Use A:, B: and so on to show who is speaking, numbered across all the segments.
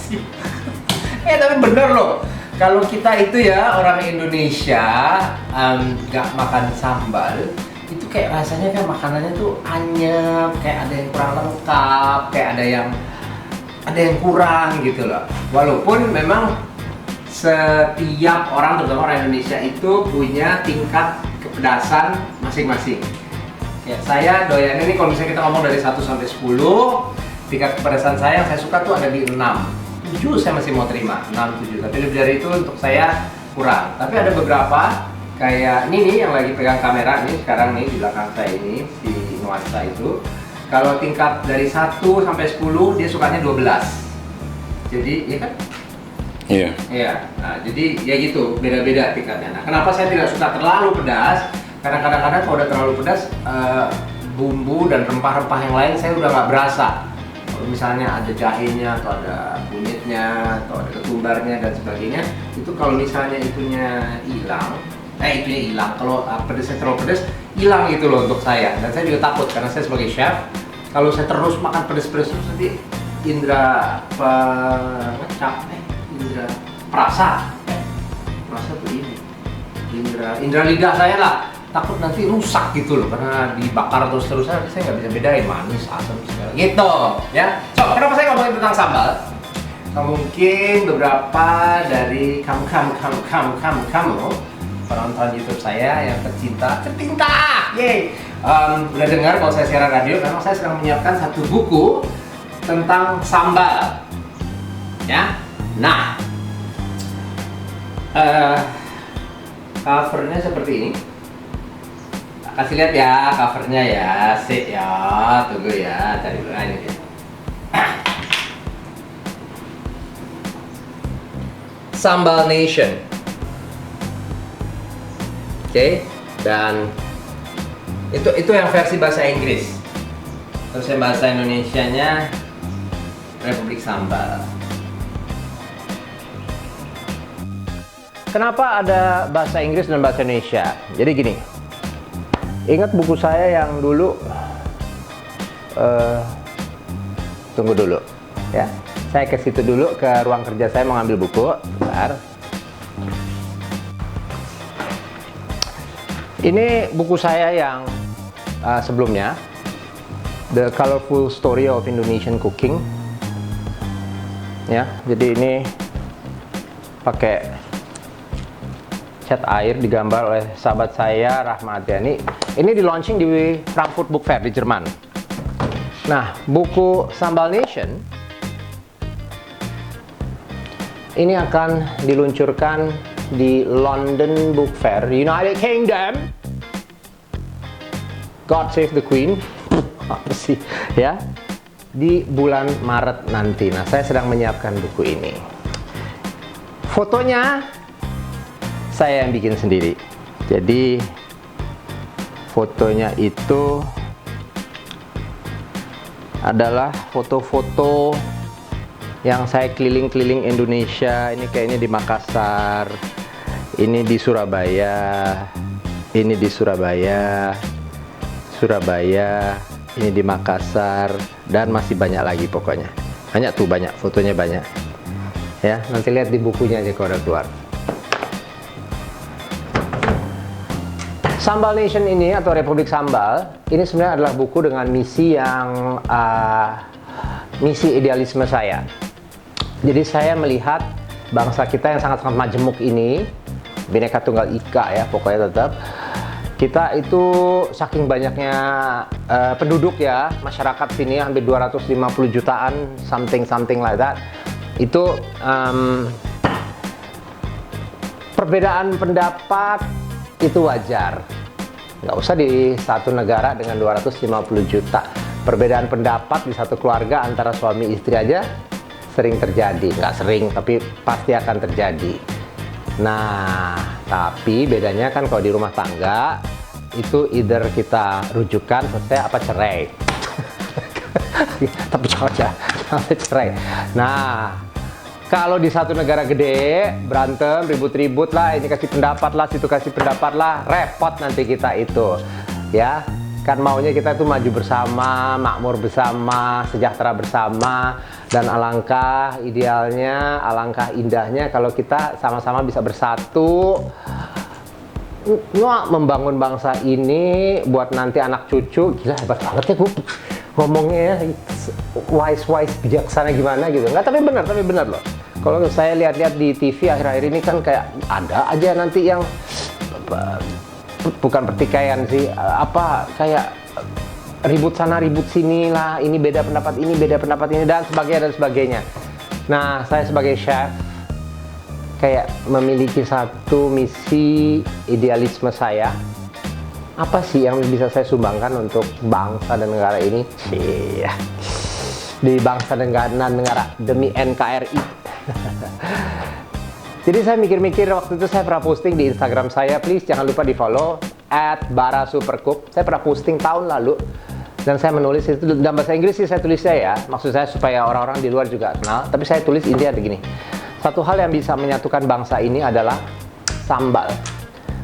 A: sih. Tapi bener loh, kalau kita itu ya orang Indonesia nggak makan sambal, itu kayak rasanya kan makanannya tuh anyep, kayak ada yang kurang lengkap, kayak ada yang kurang gitu loh. Walaupun memang setiap orang, terutama orang Indonesia itu punya tingkat kepedasan masing-masing. Kayak saya doyannya nih, kalau misalnya kita ngomong dari 1 sampai 10, tingkat kepedasan saya yang saya suka tuh ada di 6. 7 saya masih mau terima, 6, 7. Tapi lebih dari itu untuk saya kurang. Tapi ada beberapa, kayak ini nih yang lagi pegang kamera nih sekarang nih di belakang saya ini, si Nuansa itu. Kalau tingkat dari 1 sampai 10, dia sukanya 12. Jadi, ya kan?
B: Iya.
A: Iya, nah jadi ya gitu, beda-beda tingkatnya. Nah, kenapa saya tidak suka terlalu pedas? Karena kadang-kadang kalau udah terlalu pedas, bumbu dan rempah-rempah yang lain saya udah nggak berasa. Kalau misalnya ada jahenya, atau ada kunyitnya, atau ada ketumbarnya dan sebagainya, itu kalau misalnya itunya hilang, kalau pedasnya terlalu pedas, hilang gitu loh untuk saya. Dan saya juga takut, karena saya sebagai chef, kalau saya terus makan pedas-pedas terus nanti indra perasa tuh ini indra lidah saya lah, takut nanti rusak gitu loh, karena dibakar terus-terusan saya nggak bisa bedain manis, asam, segala gitu ya. So, kenapa saya ngomongin tentang sambal? Mungkin beberapa dari kamu penonton YouTube saya yang tercinta, yeay, udah dengar kalau saya siaran radio, karena saya sedang menyiapkan satu buku tentang sambal ya. Nah, covernya seperti ini. Kasih lihat ya covernya ya, sih ya, tunggu ya, cari dulu ini dia. Sambal Nation, oke, dan itu yang versi bahasa Inggris. Terus yang bahasa Indonesianya Republik Sambal. Kenapa ada bahasa Inggris dan bahasa Indonesia? Jadi gini, ingat buku saya yang dulu, tunggu dulu ya, saya ke situ dulu, ke ruang kerja saya mengambil buku. Bentar. Ini buku saya yang sebelumnya, The Colorful Story of Indonesian Cooking ya. Jadi ini pakai cat air, digambar oleh sahabat saya Rahma Adriani. Ini di launching di Frankfurt Book Fair di Jerman. Nah, buku Sambal Nation ini akan diluncurkan di London Book Fair, United Kingdom. God Save the Queen. Apa sih ya? Di bulan Maret nanti. Nah, saya sedang menyiapkan buku ini. Fotonya saya yang bikin sendiri. Jadi fotonya itu adalah foto-foto yang saya keliling-keliling Indonesia. Ini kayaknya di Makassar, ini di Surabaya, ini di Surabaya, ini di Makassar, dan masih banyak lagi pokoknya. Banyak tuh, banyak fotonya, banyak. Ya, nanti lihat di bukunya aja kalau udah keluar. Sambal Nation ini atau Republik Sambal ini sebenarnya adalah buku dengan misi yang misi idealisme saya. Jadi saya melihat bangsa kita yang sangat-sangat majemuk ini, Bhinneka Tunggal Ika ya, pokoknya tetap kita itu saking banyaknya penduduk ya, masyarakat sini hampir 250 jutaan, something like that. Itu perbedaan pendapat itu wajar. Nggak usah di satu negara dengan 250 juta. Perbedaan pendapat di satu keluarga antara suami istri aja sering terjadi. Nggak sering, tapi pasti akan terjadi. Nah, tapi bedanya kan kalau di rumah tangga itu either kita rujukan selesai apa cerai. Tapi sampai cerai. Nah, kalau di satu negara gede, berantem, ribut-ribut lah, ini kasih pendapat lah, situ kasih pendapat lah, repot nanti kita itu, ya.
B: Kan maunya kita tuh maju bersama, makmur bersama, sejahtera bersama, dan alangkah idealnya, alangkah indahnya kalau kita sama-sama bisa bersatu membangun bangsa ini buat nanti anak cucu. Gila, hebat banget ya gue ngomongnya ya, wise bijaksana gimana gitu. Nggak, tapi benar loh. Kalau saya lihat-lihat di TV akhir-akhir ini kan kayak ada aja nanti yang bukan pertikaian sih, kayak ribut sana ribut sini lah, ini beda pendapat ini dan sebagainya. Nah, saya sebagai chef kayak memiliki satu misi idealisme saya. Apa sih yang bisa saya sumbangkan untuk bangsa dan negara ini? Di bangsa dan negara demi NKRI. Jadi saya mikir-mikir, waktu itu saya pernah posting di Instagram saya, please jangan lupa di follow @barasupercook. Saya pernah posting tahun lalu dan saya menulis itu dalam bahasa Inggris sih saya tulisnya ya. Maksud saya supaya orang-orang di luar juga kenal, tapi saya tulis intinya begini. Satu hal yang bisa menyatukan bangsa ini adalah sambal.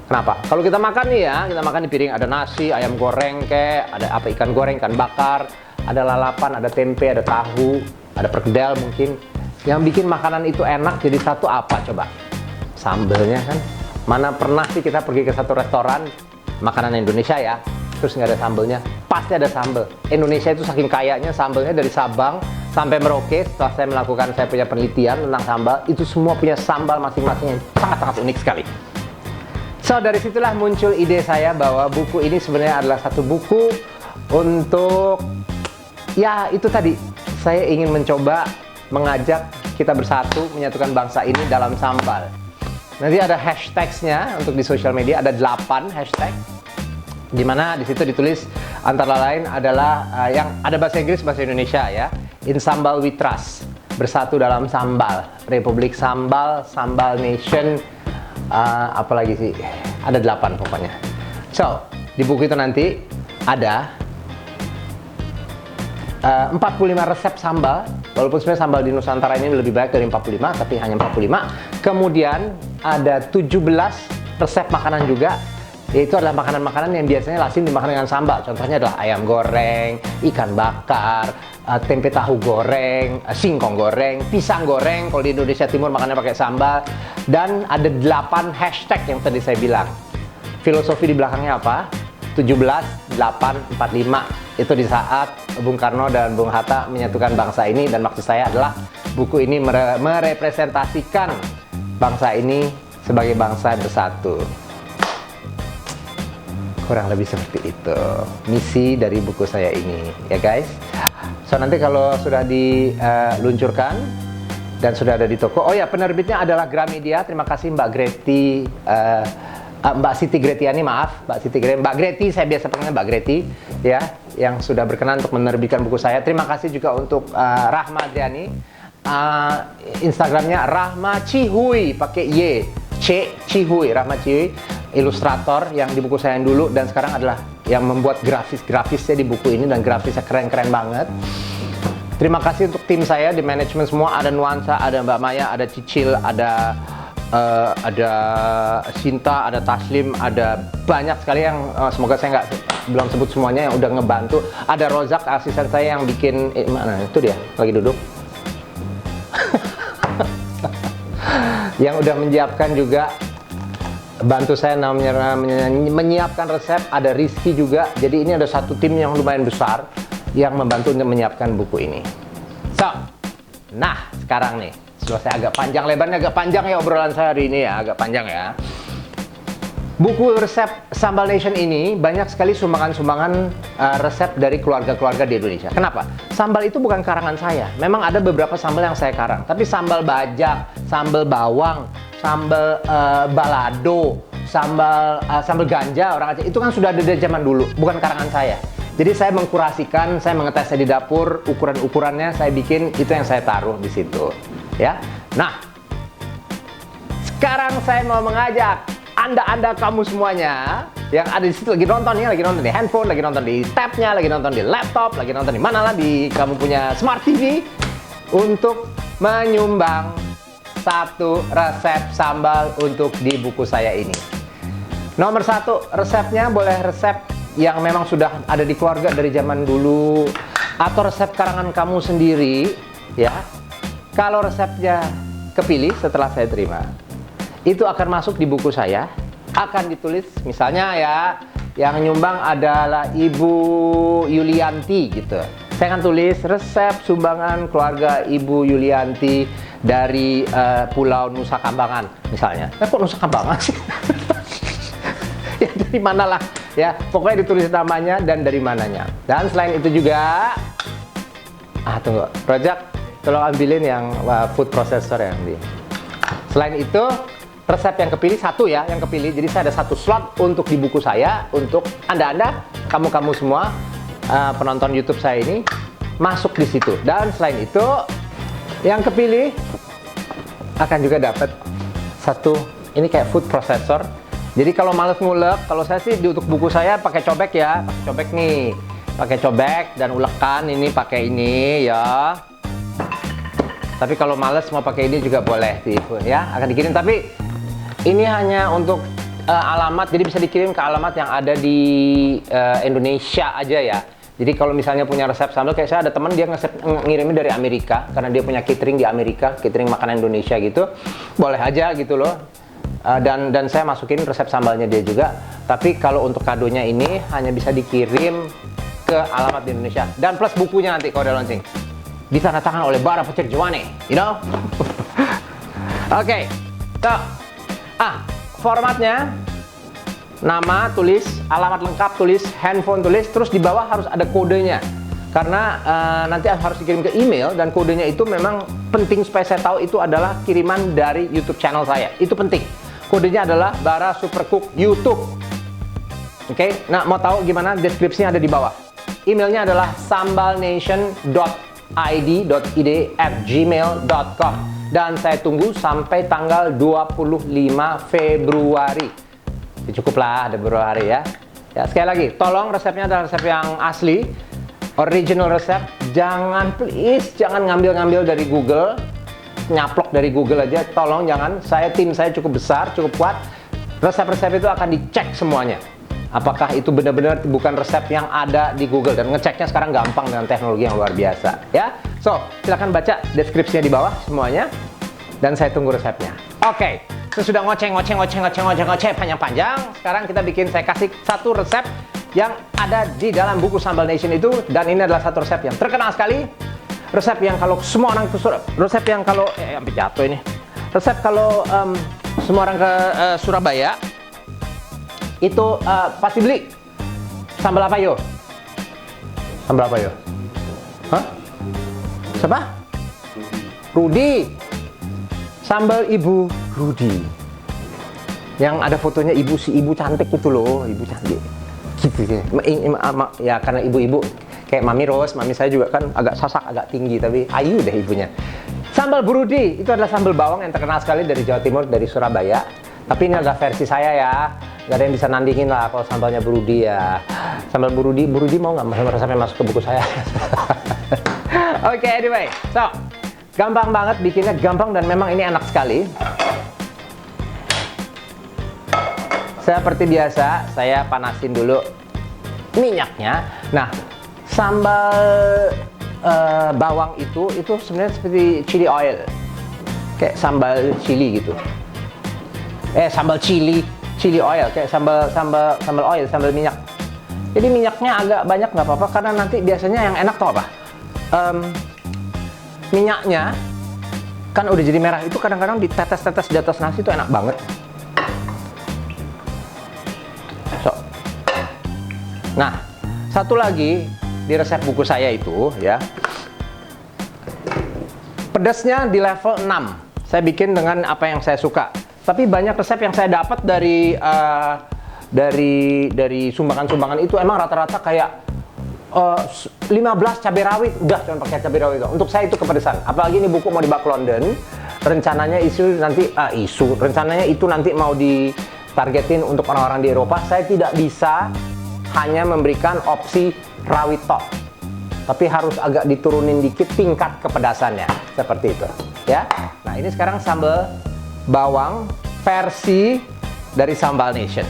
B: Kenapa? Kalau kita makan nih ya, kita makan di piring ada nasi, ayam goreng ada ikan goreng, ikan bakar, ada lalapan, ada tempe, ada tahu, ada perkedel mungkin. Yang bikin makanan itu enak jadi satu apa coba? Sambelnya kan. Mana pernah sih kita pergi ke satu restoran makanan Indonesia ya, terus nggak ada sambelnya? Pasti ada sambel. Indonesia itu saking kayanya sambelnya dari Sabang sampai Merauke. Setelah saya punya penelitian tentang sambal, itu semua punya sambal masing-masing yang sangat-sangat unik sekali. So, dari situlah muncul ide saya bahwa buku ini sebenarnya adalah satu buku untuk, ya itu tadi, saya ingin mencoba mengajak kita bersatu menyatukan bangsa ini dalam sambal. Nanti ada hashtagsnya untuk di sosial media, ada 8 hashtag, dimana di situ ditulis antara lain adalah yang ada bahasa Inggris, bahasa Indonesia ya. In Sambal We Trust, bersatu dalam sambal, Republik Sambal, Sambal Nation, apalagi sih, ada 8 pokoknya. So, di buku itu nanti ada 45 resep sambal, walaupun sebenarnya sambal di Nusantara ini lebih banyak dari 45, tapi hanya 45. Kemudian ada 17 resep makanan juga, yaitu adalah makanan-makanan yang biasanya lazim dimakan dengan sambal. Contohnya adalah ayam goreng, ikan bakar, tempe tahu goreng, singkong goreng, pisang goreng, kalau di Indonesia Timur makannya pakai sambal. Dan ada 8 hashtag yang tadi saya bilang. Filosofi di belakangnya apa? 17, 8, 45. Itu di saat Bung Karno dan Bung Hatta menyatukan bangsa ini, dan maksud saya adalah buku ini merepresentasikan bangsa ini sebagai bangsa yang bersatu. Kurang lebih seperti itu misi dari buku saya ini ya guys. So, nanti kalau sudah diluncurkan dan sudah ada di toko, oh ya, penerbitnya adalah Gramedia. Terima kasih Mbak Greti, Mbak Siti Gretiani, maaf, Mbak Greti, saya biasa panggilnya Mbak Greti ya, yang sudah berkenan untuk menerbitkan buku saya. Terima kasih juga untuk Rahma Adriani, Instagramnya Rahma Cihui, pakai Y, Cihui, Rahma Cihui, ilustrator yang di buku saya yang dulu dan sekarang adalah yang membuat grafisnya di buku ini, dan grafisnya keren-keren banget. Terima kasih untuk tim saya di manajemen semua, ada Nuansa, ada Mbak Maya, ada Cicil, ada Sinta, ada Taslim, ada banyak sekali yang semoga saya belum sebut semuanya yang udah ngebantu. Ada Rozak, asisten saya yang bikin mana itu dia lagi duduk yang udah menyiapkan juga, bantu saya namanya menyiapkan resep. Ada Rizky juga. Jadi ini ada satu tim yang lumayan besar yang membantu untuk menyiapkan buku ini. So, nah sekarang nih selesai agak panjang lebarnya, agak panjang ya obrolan saya hari ini ya, agak panjang ya. Buku resep Sambal Nation ini banyak sekali sumbangan-sumbangan resep dari keluarga-keluarga di Indonesia. Kenapa? Sambal itu bukan karangan saya. Memang ada beberapa sambal yang saya karang. Tapi sambal bajak, sambal bawang, sambal balado, sambal ganja orang Aceh, itu kan sudah ada dari zaman dulu. Bukan karangan saya. Jadi saya mengkurasikan, saya mengetesnya di dapur, ukuran-ukurannya saya bikin, itu yang saya taruh di situ. Ya. Nah, sekarang saya mau mengajak Anda kamu semuanya yang ada di situ, lagi nonton di handphone, lagi nonton di tabnya, lagi nonton di laptop, lagi nonton di mana lah, di kamu punya smart TV, untuk menyumbang satu resep sambal untuk di buku saya ini. Nomor 1 resepnya boleh resep yang memang sudah ada di keluarga dari zaman dulu, atau resep karangan kamu sendiri, ya, kalau resepnya kepilih setelah saya terima, itu akan masuk di buku saya, akan ditulis, misalnya ya, yang nyumbang adalah Ibu Yulianti gitu. Saya akan tulis resep sumbangan keluarga Ibu Yulianti dari Pulau Nusa Kambangan misalnya. Kok Nusa Kambangan sih? Ya dari mana lah ya, pokoknya ditulis namanya dan dari mananya. Dan selain itu juga, tunggu, Rojak tolong ambilin yang food processor yang di. Selain itu, resep yang kepilih satu ya, yang kepilih. Jadi saya ada satu slot untuk di buku saya, untuk anda-anda, kamu-kamu semua penonton YouTube saya ini masuk di situ. Dan selain itu, yang kepilih akan juga dapat satu, ini kayak food processor. Jadi kalau males ngulek, kalau saya sih untuk buku saya pakai cobek ya, pakai cobek nih, pakai cobek dan ulekan ini pakai ini ya. Tapi kalau males mau pakai ini juga boleh sih ya, akan dikirim. Tapi ini hanya untuk alamat, jadi bisa dikirim ke alamat yang ada di Indonesia aja ya. Jadi kalau misalnya punya resep sambal, kayak saya ada teman dia ngirimnya dari Amerika, karena dia punya catering di Amerika, catering makanan Indonesia gitu, boleh aja gitu loh. Dan saya masukin resep sambalnya dia juga. Tapi kalau untuk kadonya ini hanya bisa dikirim ke alamat di Indonesia. Dan plus bukunya nanti kalau udah launching, ditandatangan oleh Bara Petirjawani, you know? Oke, so, formatnya, nama tulis, alamat lengkap tulis, handphone tulis, terus di bawah harus ada kodenya. Karena nanti harus dikirim ke email, dan kodenya itu memang penting supaya saya tahu itu adalah kiriman dari YouTube channel saya. Itu penting. Kodenya adalah Bara Supercook YouTube. Oke, nah mau tahu gimana? Deskripsinya ada di bawah. Emailnya adalah sambalnation.id.gmail.com, dan saya tunggu sampai tanggal 25 Februari. Cukuplah, ada beberapa hari ya. Ya, sekali lagi, tolong resepnya adalah resep yang asli, original resep. Jangan, please, jangan ngambil-ngambil dari Google, nyaplok dari Google aja. Tolong jangan. Tim saya cukup besar, cukup kuat. Resep-resep itu akan dicek semuanya. Apakah itu benar-benar bukan resep yang ada di Google, dan ngeceknya sekarang gampang dengan teknologi yang luar biasa ya. So, silakan baca deskripsinya di bawah semuanya, dan saya tunggu resepnya. Oke, sesudah ngoceh panjang-panjang, sekarang kita bikin, saya kasih satu resep yang ada di dalam buku Sambal Nation itu, dan ini adalah satu resep yang terkenal sekali. Resep yang kalau semua orang ke resep yang kalau sampai jatuh ini. Resep kalau semua orang ke Surabaya itu pasti beli. Sambal apa yo? Sambal apa yo? Hah? Siapa? Rudi. Sambal Ibu Rudi. Yang ada fotonya si ibu cantik itu loh, ibu cantik. Gitu ya, karena ibu-ibu kayak Mami Rose, mami saya juga kan agak sasak, agak tinggi, tapi ayu deh ibunya. Sambal Bu Rudi itu adalah sambal bawang yang terkenal sekali dari Jawa Timur, dari Surabaya. Tapi ini adalah versi saya ya. Gak ada yang bisa nandingin lah kalau sambalnya Bu Rudi ya. Sambal Bu Rudi mau nggak resepnya masuk ke buku saya? Oke, anyway, so gampang banget bikinnya, gampang, dan memang ini enak sekali. Seperti biasa, saya panasin dulu minyaknya. Nah, sambal bawang itu sebenarnya seperti chili oil, kayak sambal chili gitu. Sambal chili oil, kayak sambal oil, sambal minyak. Jadi minyaknya agak banyak nggak apa-apa, karena nanti biasanya yang enak tau apa? Minyaknya kan udah jadi merah, itu kadang-kadang ditetes-tetes di atas nasi, itu enak banget. So, nah, satu lagi di resep buku saya itu ya, pedasnya di level 6. Saya bikin dengan apa yang saya suka. Tapi banyak resep yang saya dapat dari sumbangan-sumbangan itu emang rata-rata kayak 15 cabai rawit, udah cuma pakai cabai rawit itu. Untuk saya itu kepedesan. Apalagi ini buku mau dibawa ke London, rencananya rencananya itu nanti mau ditargetin untuk orang-orang di Eropa. Saya tidak bisa hanya memberikan opsi rawit tok, tapi harus agak diturunin dikit tingkat kepedasannya, seperti itu ya. Nah, ini sekarang sambal bawang versi dari Sambal Nation.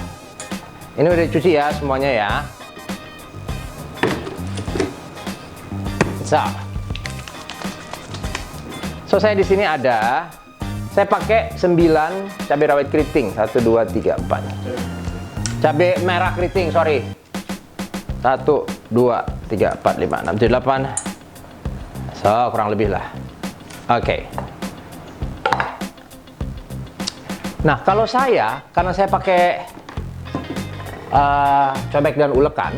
B: Ini udah dicuci ya semuanya ya. So saya di sini ada, saya pakai 9 cabai rawit keriting. 1, 2, 3, 4. Cabai merah keriting, sorry. 1, 2, 3, 4, 5, 6, 7, 8. So kurang lebih lah. Oke. Nah kalau saya, karena saya pakai cobek dan ulekan,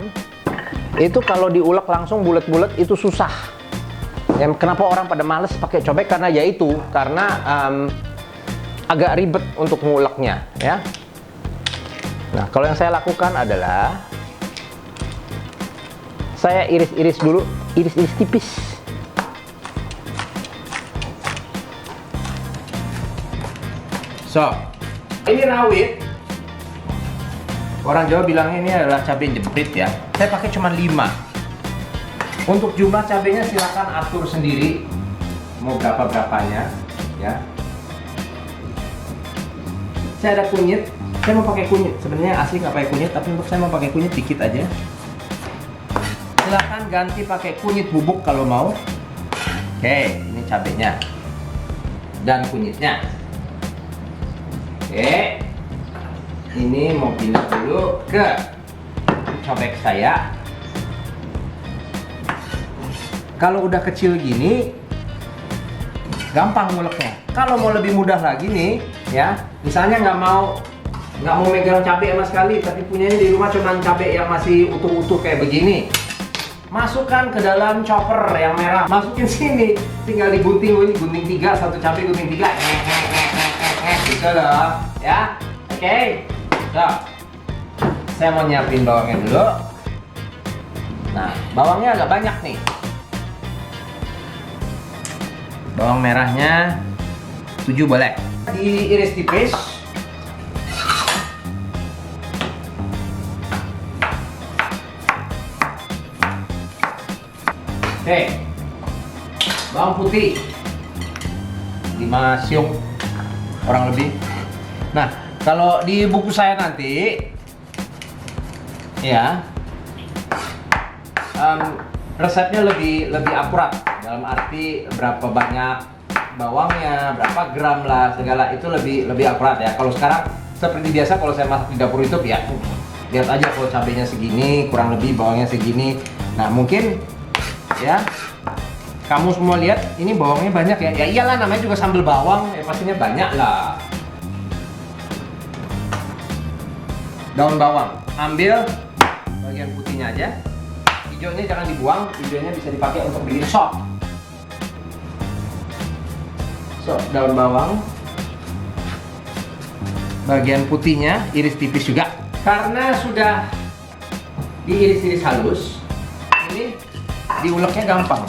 B: itu kalau diulek langsung bulat-bulat itu susah. Kenapa orang pada males pakai cobek? Karena yaitu karena agak ribet untuk nguleknya, ya. Nah kalau yang saya lakukan adalah saya iris-iris dulu, iris-iris tipis. So ini rawit. Orang Jawa bilangnya ini adalah cabai jeprit ya. Saya pakai cuma 5. Untuk jumlah cabainya silakan atur sendiri. Mau berapa-berapanya ya. Saya ada kunyit. Saya mau pakai kunyit. Sebenarnya asli nggak pakai kunyit, tapi untuk saya mau pakai kunyit dikit aja. Silakan ganti pakai kunyit bubuk kalau mau. Oke, ini cabainya dan kunyitnya. Oke. Ini mau pindah dulu ke cobek saya. Kalau udah kecil gini gampang nguleknya. Kalau mau lebih mudah lagi nih ya, misalnya nggak mau megang cabai sama sekali, tapi punyanya di rumah cuma cabai yang masih utuh-utuh kayak begini, masukkan ke dalam chopper yang merah, masukin sini, tinggal digunting, gunting 3, satu cabai gunting 3, gitu loh ya. Oke. Nah, saya mau nyiapin bawangnya dulu. Nah, bawangnya agak banyak nih. Bawang merahnya 7 boleh. Diiris tipis. Oke. Bawang putih 5 siung kurang lebih. Nah, kalau di buku saya nanti, ya, resepnya lebih akurat dalam arti berapa banyak bawangnya, berapa gram lah, segala itu lebih akurat ya. Kalau sekarang seperti biasa kalau saya masak di dapur YouTube ya, lihat aja kalau cabenya segini, kurang lebih bawangnya segini. Nah mungkin ya kamu semua lihat ini bawangnya banyak ya. Ya iyalah namanya juga sambal bawang, ya pastinya banyak lah. Daun bawang, ambil bagian putihnya aja. Hijaunya jangan dibuang, hijaunya bisa dipakai untuk bikin sop. So, daun bawang. Bagian putihnya iris tipis juga. Karena sudah diiris-iris halus, ini diuleknya gampang.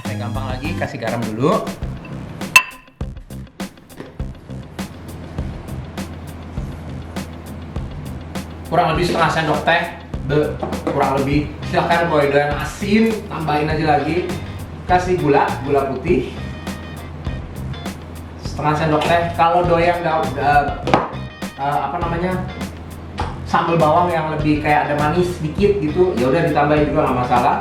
B: Saya gampang lagi, kasih garam dulu. Kurang lebih setengah sendok teh, kurang lebih. Silahkan kalau ada yang asin, tambahin aja lagi. Kasih gula putih, setengah sendok teh. Kalau doyan sambal bawang yang lebih kayak ada manis sedikit gitu, ya udah ditambahin juga nggak masalah.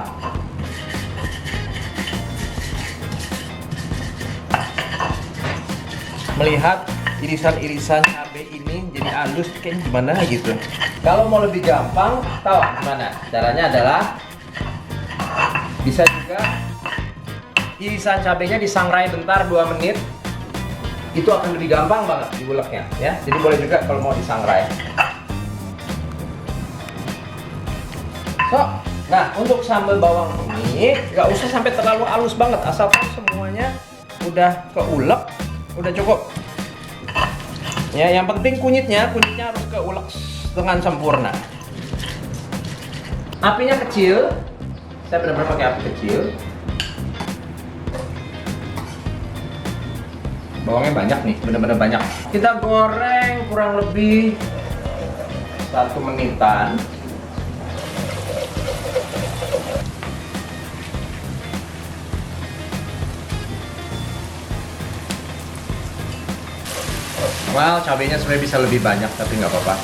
B: Melihat irisan-irisan cabai ini jadi halus kayak gimana gitu. Kalau mau lebih gampang, tahu gimana? Caranya adalah bisa juga irisan cabainya disangrai bentar 2 menit. Itu akan lebih gampang banget diuleknya ya. Jadi boleh juga kalau mau disangrai. So, nah untuk sambal bawang ini nggak usah sampai terlalu halus banget, asalkan semuanya udah keulek, udah cukup. Ya, yang penting kunyitnya harus keulek dengan sempurna. Apinya kecil, saya benar-benar pakai api kecil. Bawangnya banyak nih, benar-benar banyak. Kita goreng kurang lebih 1 menitan. Well, cabainya sebenarnya bisa lebih banyak, tapi nggak apa-apa.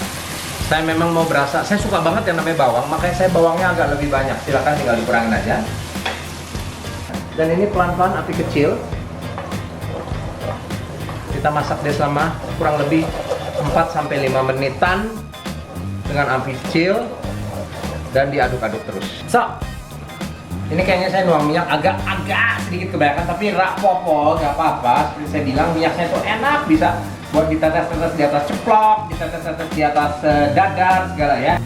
B: Saya memang mau berasa, saya suka banget yang namanya bawang, makanya saya bawangnya agak lebih banyak. Silakan tinggal dikurangin aja. Dan ini pelan-pelan api kecil. Kita masak dia selama kurang lebih 4-5 menitan dengan api kecil dan diaduk-aduk terus. So, ini kayaknya saya nuang minyak agak sedikit kebanyakan, tapi rak popo, nggak apa-apa. Seperti saya bilang, minyaknya itu enak, bisa buat ditetes-tetes di atas ceplok, ditetes-tetes di atas dadar, segala ya.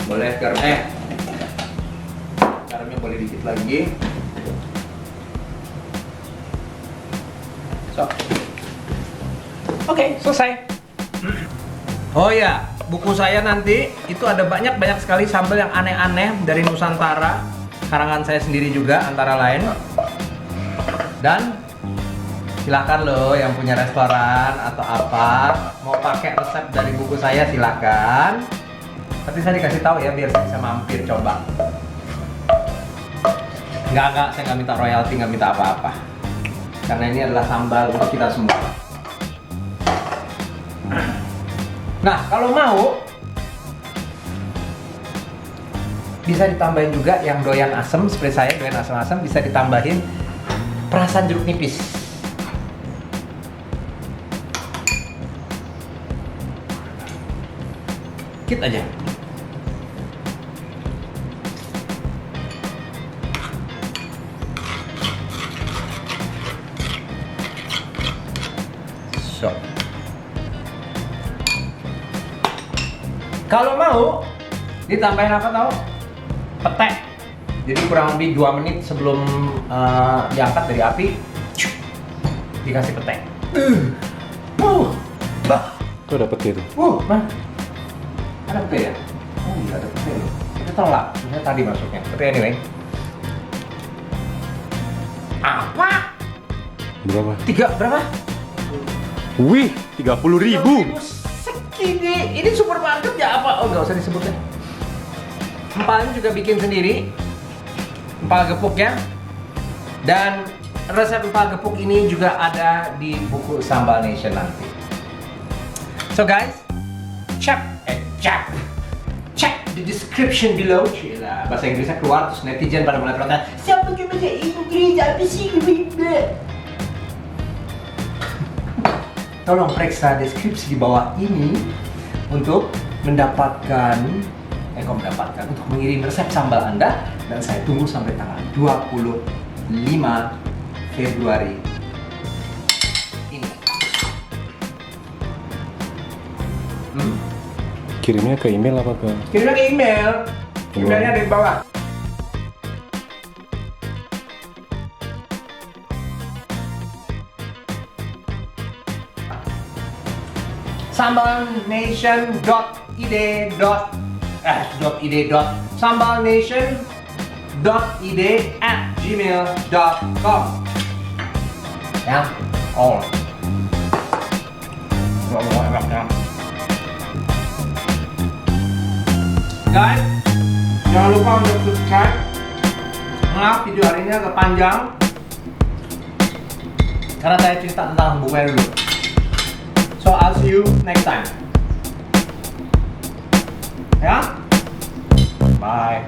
B: Boleh garamnya boleh dikit lagi. So, oke, selesai. Oh ya, buku saya nanti itu ada banyak sekali sambal yang aneh-aneh dari Nusantara, karangan saya sendiri juga antara lain. Dan silakan loh yang punya restoran atau apa mau pakai resep dari buku saya silakan. Tapi saya dikasih tahu ya biar saya bisa mampir coba. Enggak, saya nggak minta royalti, nggak minta apa-apa. Karena ini adalah sambal untuk kita semua. Nah, kalau mau bisa ditambahin juga yang doyan asem seperti saya, doyan asam-asam, bisa ditambahin perasan jeruk nipis. Dikit aja. So. Kalau mau ditambahin apa tahu? Petek. Jadi kurang lebih 2 menit sebelum diangkat dari api dikasih petek.
C: Itu ada peti tuh.
B: Nah. Ada petai ya? Oh iya ada petai loh. Itu telak, sebenarnya tadi masuknya. Tapi anyway. Apa?
C: Berapa?
B: Berapa?
C: Wih, 30.000.
B: Segini. Ini supermarket ya apa? Oh nggak usah disebutnya. Empalnya juga bikin sendiri. Empal gepuk ya. Dan resep empal gepuk ini juga ada di buku Sambal Nation nanti. So guys, check the description below. Cila, bahasa Inggrisnya keluar terus netizen pada mulai protes. Siapa yang bahasa Inggris? Apa sih? Tolong periksa deskripsi di bawah ini untuk mendapatkan untuk mengirim resep sambal Anda, dan saya tunggu sampai tanggal 25 Februari ini.
C: Kirimnya ke email apa ke?
B: Kirimnya ke email. Emailnya ada di bawah. sambalnation.id@gmail.com ya, all. Guys, jangan lupa untuk subscribe. Maaf video hari ini agak panjang karena saya cerita tentang hubungan dulu. So I'll see you next time. Ya? Bye.